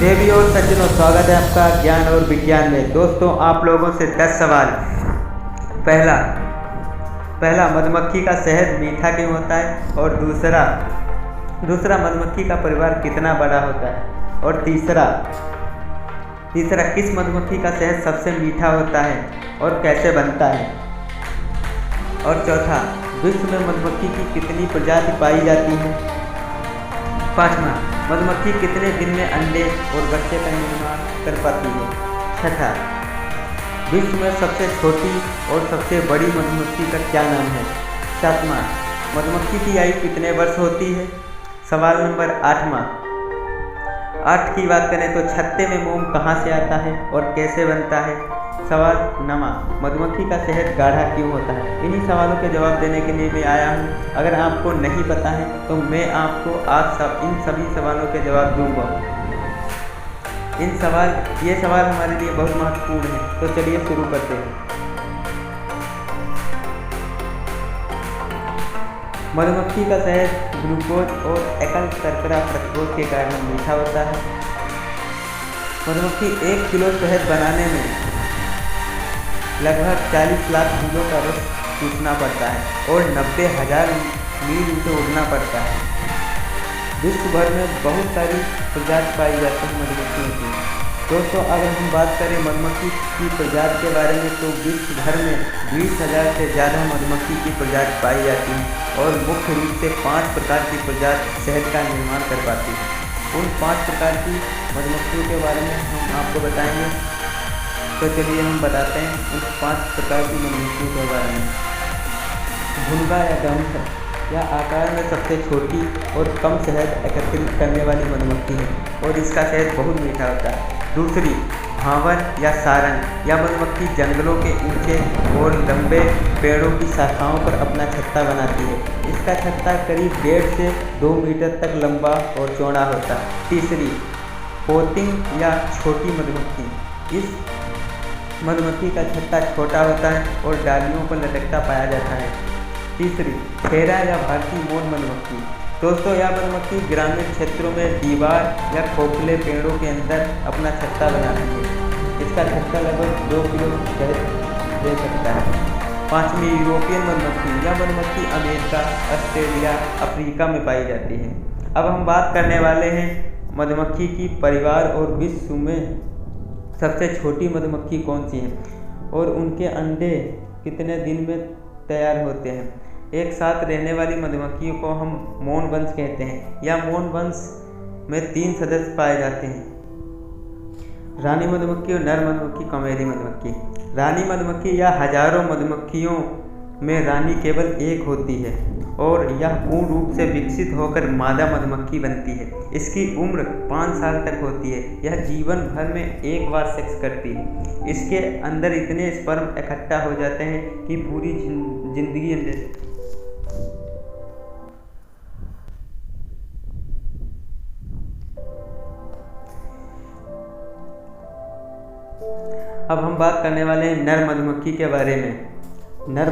देवी और सज्जनों, स्वागत है आपका ज्ञान और विज्ञान में। दोस्तों, आप लोगों से 10 सवाल। पहला पहला मधुमक्खी का शहद मीठा क्यों होता है? और दूसरा मधुमक्खी का परिवार कितना बड़ा होता है? और तीसरा किस मधुमक्खी का शहद सबसे मीठा होता है और कैसे बनता है? और चौथा, विश्व में मधुमक्खी की कितनी प्रजाति पाई जाती है? पाँचवा, मधुमक्खी कितने दिन में अंडे और बच्चे का निर्माण कर पाती है? छठा, विश्व में सबसे छोटी और सबसे बड़ी मधुमक्खी का क्या नाम है? सातवां, मधुमक्खी की आयु कितने वर्ष होती है? सवाल नंबर 8 की बात करें तो छत्ते में मोम कहाँ से आता है और कैसे बनता है? सवाल 9, मधुमक्खी का शहद गाढ़ा क्यों होता है? इन्हीं सवालों के जवाब देने के लिए मैं आया हूँ। अगर आपको नहीं पता है तो मैं आपको आज इन सभी सवालों के जवाब दूंगा। ये सवाल हमारे लिए बहुत महत्वपूर्ण है, तो चलिए शुरू करते हैं। मधुमक्खी का शहद ग्लूकोज और एकल शर्करा फ्रक्टोज के कारण मीठा होता है। मधुमक्खी 1 किलो शहद बनाने में लगभग 40 लाख किलो का रस चूसना पड़ता है और 90,000 मील उसे उड़ना पड़ता है। विश्व भर में बहुत सारी प्रजाति पाई जाती है मधुमक्खियों की। दोस्तों, अगर हम बात करें मधुमक्खी की प्रजाति के बारे में तो विश्व भर में 20,000 से ज़्यादा मधुमक्खी की प्रजाति पाई जाती है और मुख्य रूप से 5 प्रकार की प्रजाति शहद का निर्माण कर पाती है। उन 5 प्रकार की मधुमक्खियों के बारे में हम आपको बताएंगे, तो चलिए हम बताते हैं उन 5 प्रकार की मधुमक्खियों के बारे में। भुनगा या गंध या आकार में सबसे छोटी और कम शहद एकत्रित करने वाली मधुमक्खी है और इसका शहद बहुत मीठा होता है। दूसरी, भांवर या सारंग या मधुमक्खी जंगलों के ऊंचे और लंबे पेड़ों की शाखाओं पर अपना छत्ता बनाती है। इसका छत्ता करीब 1.5 से 2 मीटर तक लंबा और चौड़ा होता है। तीसरी, पोतिंग या छोटी मधुमक्खी। इस मधुमक्खी का छत्ता छोटा होता है और डालियों पर लटकता पाया जाता है। तीसरी, फेरा या भारतीय मौन मधुमक्खी। दोस्तों, यह मधुमक्खी ग्रामीण क्षेत्रों में दीवार या खोखले पेड़ों के अंदर अपना छत्ता बनाती है। इसका छत्ता लगभग 2 किलो शहद दे सकता है। पाँचवीं, यूरोपियन मधुमक्खी। यह मधुमक्खी अमेरिका, ऑस्ट्रेलिया, अफ्रीका में पाई जाती है। अब हम बात करने वाले हैं मधुमक्खी की परिवार और विश्व में सबसे छोटी मधुमक्खी कौन सी है और उनके अंडे कितने दिन में तैयार होते हैं। एक साथ रहने वाली मधुमक्खियों को हम मौन वंश कहते हैं। या मौन वंश में 3 सदस्य पाए जाते हैं: रानी मधुमक्खी और नर मधुमक्खी, कमेरी मधुमक्खी। रानी मधुमक्खी या हजारों मधुमक्खियों में रानी केवल एक होती है और यह पूर्ण रूप से विकसित होकर मादा मधुमक्खी बनती है। इसकी उम्र 5 साल तक होती है। यह जीवन भर में एक बार सेक्स करती है। इसके अंदर इतने स्पर्म इकट्ठा हो जाते हैं कि पूरी जिंदगी अब हम बात करने वाले हैं नर मधुमक्खी के बारे में। नर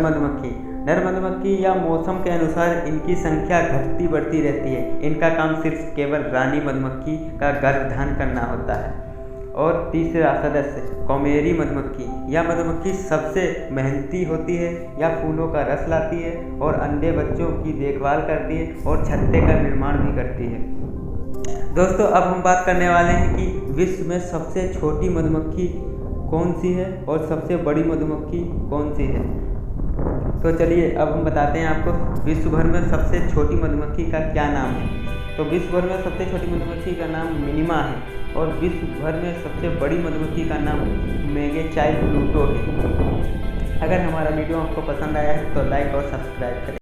मधुमक्खी या मौसम के अनुसार इनकी संख्या घटती बढ़ती रहती है। इनका काम सिर्फ केवल रानी मधुमक्खी का गर्भधान करना होता है। और तीसरा सदस्य, कौमेरी मधुमक्खी। यह मधुमक्खी सबसे मेहनती होती है। यह फूलों का रस लाती है और अंडे बच्चों की देखभाल करती है और छत्ते का निर्माण भी करती है। दोस्तों, अब हम बात करने वाले हैं कि विश्व में सबसे छोटी मधुमक्खी कौन सी है और सबसे बड़ी मधुमक्खी कौन सी है। तो चलिए अब हम बताते हैं आपको विश्व भर में सबसे छोटी मधुमक्खी का क्या नाम है। तो विश्व भर में सबसे छोटी मधुमक्खी का नाम मिनिमा है और विश्व भर में सबसे बड़ी मधुमक्खी का नाम मेगेचाई प्लूटो है। अगर हमारा वीडियो आपको पसंद आया है तो लाइक और सब्सक्राइब करें।